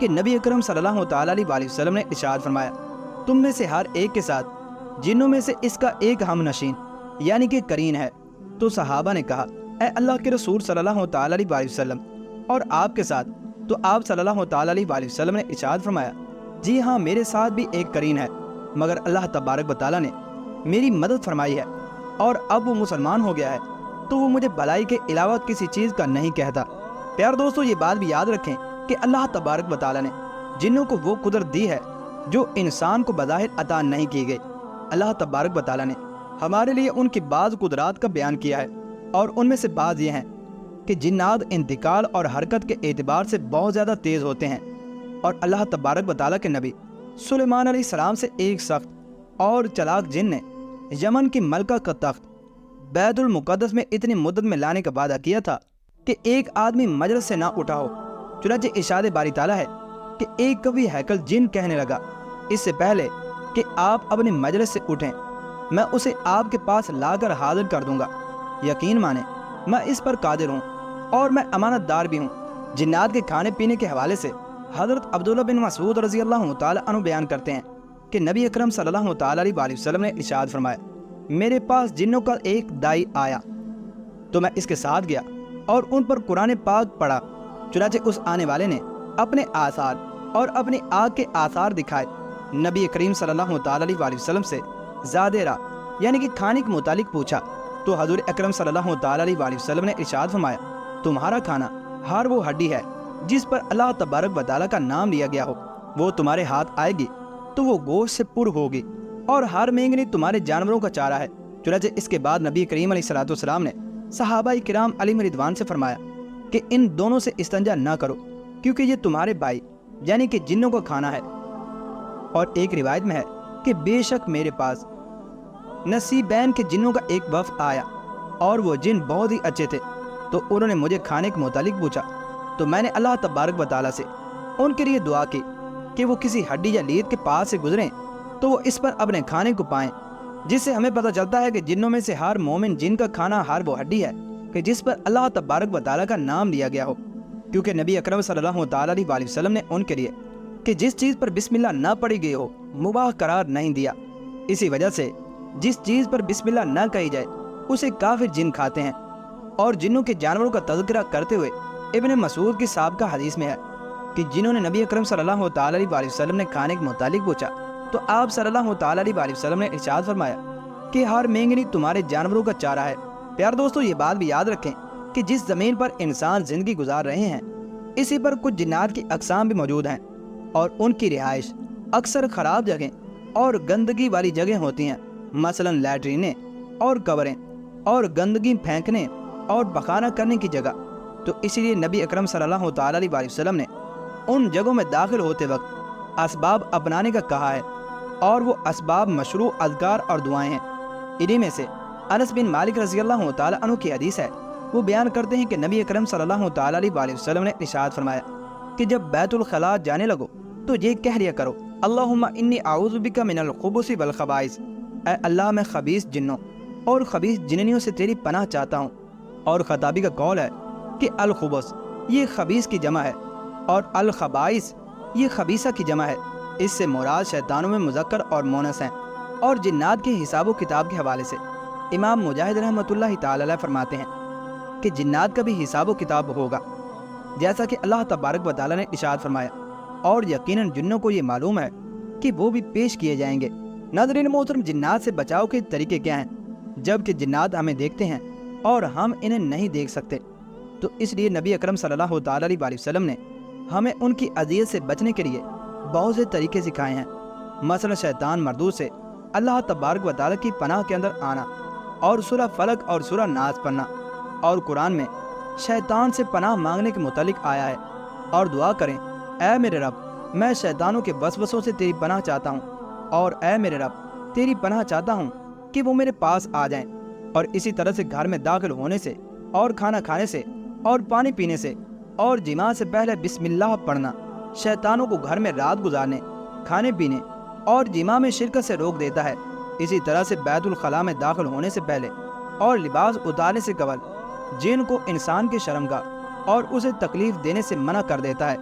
کہ نبی اکرم صلی اللہ تعالیٰ علیہ وسلم نے ارشاد فرمایا، تم میں سے ہر ایک کے ساتھ جنوں میں سے اس کا ایک ہم نشین یعنی کہ قرین ہے۔ تو صحابہ نے کہا، اے اللہ کے رسول صلی اللہ تعالیٰ علیہ وسلم، اور آپ کے ساتھ؟ تو آپ صلی اللہ تعالیٰ علیہ وسلم نے ارشاد فرمایا، جی ہاں، میرے ساتھ بھی ایک قرین ہے، مگر اللہ تبارک و تعالیٰ نے میری مدد فرمائی ہے اور اب وہ مسلمان ہو گیا ہے، تو وہ مجھے بھلائی کے علاوہ کسی چیز کا نہیں کہتا۔ پیار دوستو، یہ بات بھی یاد رکھیں کہ اللہ تبارک و تعالیٰ نے جنوں کو وہ قدرت دی ہے جو انسان کو بظاہر عطا نہیں کی گئی۔ اللہ تبارک و تعالیٰ نے ہمارے لیے ان کی بعض قدرات کا بیان کیا ہے، اور ان میں سے بعض یہ ہیں کہ جنات انتقال اور حرکت کے اعتبار سے بہت زیادہ تیز ہوتے ہیں، اور اللہ تبارک و تعالیٰ کے نبی سلیمان علیہ السلام سے ایک سخت اور چلاک جن نے یمن کی ملکہ کا تخت بیت المقدس میں اتنی مدت میں لانے کا وعدہ کیا تھا کہ ایک آدمی مجلس سے نہ اٹھا ہو۔ چنانچہ ارشاد باری تعالیٰ ہے کہ ایک کبھی ہیکل جن کہنے لگا، اس سے پہلے کہ آپ اپنی مجلس سے اٹھیں میں اسے آپ کے پاس لا کر حاضر کر دوں گا، یقین مانیں میں اس پر قادر ہوں اور میں امانت دار بھی ہوں۔ جنات کے کھانے پینے کے حوالے سے حضرت عبداللہ بن مسعود رضی اللہ تعالیٰ عنہ بیان کرتے ہیں کہ نبی اکرم صلی اللہ تعالیٰ علیہ وسلم نے ارشاد فرمایا، میرے پاس جنوں کا ایک دائی آیا تو میں اس کے ساتھ گیا اور ان پر قرآن پاک پڑھا۔ چنانچہ اس آنے والے نے اپنے آثار اور اپنی آگ کے آثار دکھائے۔ نبی کریم صلی اللہ تعالیٰ علیہ وسلم سے زیادہ راہ یعنی کہ کھانے کے متعلق پوچھا تو حضور اکرم صلی اللہ تعالیٰ علیہ وسلم نے ارشاد فرمایا، تمہارا کھانا ہر وہ ہڈی ہے جس پر اللہ تبارک و تعالیٰ کا نام لیا گیا ہو، وہ تمہارے ہاتھ آئے گی تو وہ گوشت سے پر ہوگی، اور ہر مینگنی تمہارے جانوروں کا چارہ ہے۔ چنانچہ اس کے بعد نبی کریم علیہ السلام نے صحابہ کرام علیہ رضوان سے فرمایا کہ ان دونوں سے استنجا نہ کرو، کیونکہ یہ تمہارے بھائی یعنی کہ جنوں کا کھانا ہے۔ اور ایک روایت میں ہے کہ بے شک میرے پاس نصیبین کے جنوں کا ایک وفد آیا، اور وہ جن بہت ہی اچھے تھے، تو انہوں نے مجھے کھانے کے متعلق پوچھا، تو میں نے اللہ تبارک و تعالیٰ سے ان کے لیے دعا کی کہ وہ کسی ہڈی یا لید کے پاس سے گزریں تو وہ اس پر اپنے کھانے کو پائیں، جس سے ہمیں پتہ چلتا ہے کہ جنوں میں سے ہر مومن جن کا کھانا ہر وہ ہڈی ہے کہ جس پر اللہ تبارک و تعالیٰ کا نام لیا گیا ہو، کیونکہ نبی اکرم صلی اللہ تعالیٰ علیہ وسلم نے ان کے لیے کہ جس چیز پر بسم اللہ نہ پڑھی گئی ہو مباح قرار نہیں دیا۔ اسی وجہ سے جس چیز پر بسم اللہ نہ کہی جائے اسے کافر جن کھاتے ہیں۔ اور جنوں کے جانوروں کا تذکرہ کرتے ہوئے ابن مسعود کی سابقہ حدیث میں ہے کہ جنہوں نے نبی اکرم صلی اللہ تعالیٰ علیہ وسلم نے کھانے کے متعلق پوچھا تو آپ صلی اللہ تعالیٰ علیہ وسلم نے ارشاد فرمایا کہ ہر مینگنی تمہارے جانوروں کا چارہ ہے۔ پیار دوستو، یہ بات بھی یاد رکھیں کہ جس زمین پر انسان زندگی گزار رہے ہیں اسی پر کچھ جنات کی اقسام بھی موجود ہیں، اور ان کی رہائش اکثر خراب جگہیں اور گندگی والی جگہیں ہوتی ہیں، مثلا لیٹرینیں اور قبریں اور گندگی پھینکنے اور پخانہ کرنے کی جگہ۔ تو اسی لیے نبی اکرم صلی اللہ تعالیٰ علیہ وسلم نے ان جگہوں میں داخل ہوتے وقت اسباب اپنانے کا کہا ہے، اور وہ اسباب مشروع اذکار اور دعائیں ہیں۔ انہی میں سے انس بن مالک رضی اللہ تعالیٰ عنہ کی حدیث ہے، وہ بیان کرتے ہیں کہ نبی اکرم صلی اللہ تعالیٰ علیہ وسلم نے ارشاد فرمایا کہ جب بیت الخلاء جانے لگو تو یہ کہہ لیا کرو، اللہم انی اعوذ بک من الخبث والخبائث، اے اللہ میں خبیث جنوں اور خبیث جننیوں سے تیری پناہ چاہتا ہوں۔ اور خطابی کا قول ہے کہ الخبث یہ خبیث کی جمع ہے، اور الخبائث یہ خبیثہ کی جمع ہے۔ اس سے مراد شیطانوں میں مذکر اور مونس ہیں۔ اور جنات کے حساب و کتاب کے حوالے سے امام مجاہد رحمۃ اللہ تعالی علیہ فرماتے ہیں کہ جنات کا بھی حساب و کتاب ہوگا، جیسا کہ اللہ تبارک و تعالیٰ نے ارشاد فرمایا، اور یقیناً جنوں کو یہ معلوم ہے کہ وہ بھی پیش کیے جائیں گے۔ ناظرین محترم، جنات سے بچاؤ کے طریقے کیا ہیں؟ جبکہ جنات ہمیں دیکھتے ہیں اور ہم انہیں نہیں دیکھ سکتے، تو اس لیے نبی اکرم صلی اللہ تعالیٰ علیہ وسلم نے ہمیں ان کی اذیت سے بچنے کے لیے بہت سے طریقے سکھائے ہیں، مثلا شیطان مردود سے اللہ تبارک و تعالیٰ کی پناہ کے اندر آنا، اور سورہ فلق اور سورہ ناس پڑھنا، اور قرآن میں شیطان سے پناہ مانگنے کے متعلق آیا ہے، اور دعا کریں، اے میرے رب میں شیطانوں کے وسوسوں سے تیری پناہ چاہتا ہوں، اور اے میرے رب تیری پناہ چاہتا ہوں کہ وہ میرے پاس آ جائیں۔ اور اسی طرح سے گھر میں داخل ہونے سے اور کھانا کھانے سے اور پانی پینے سے اور جماع سے پہلے بسم اللہ پڑھنا شیطانوں کو گھر میں رات گزارنے، کھانے پینے اور جماع میں شرکت سے روک دیتا ہے۔ اسی طرح سے بیت الخلاء میں داخل ہونے سے پہلے اور لباس اتارنے سے قبل جن کو انسان کے شرمگاہ اور اسے تکلیف دینے سے منع کر دیتا ہے۔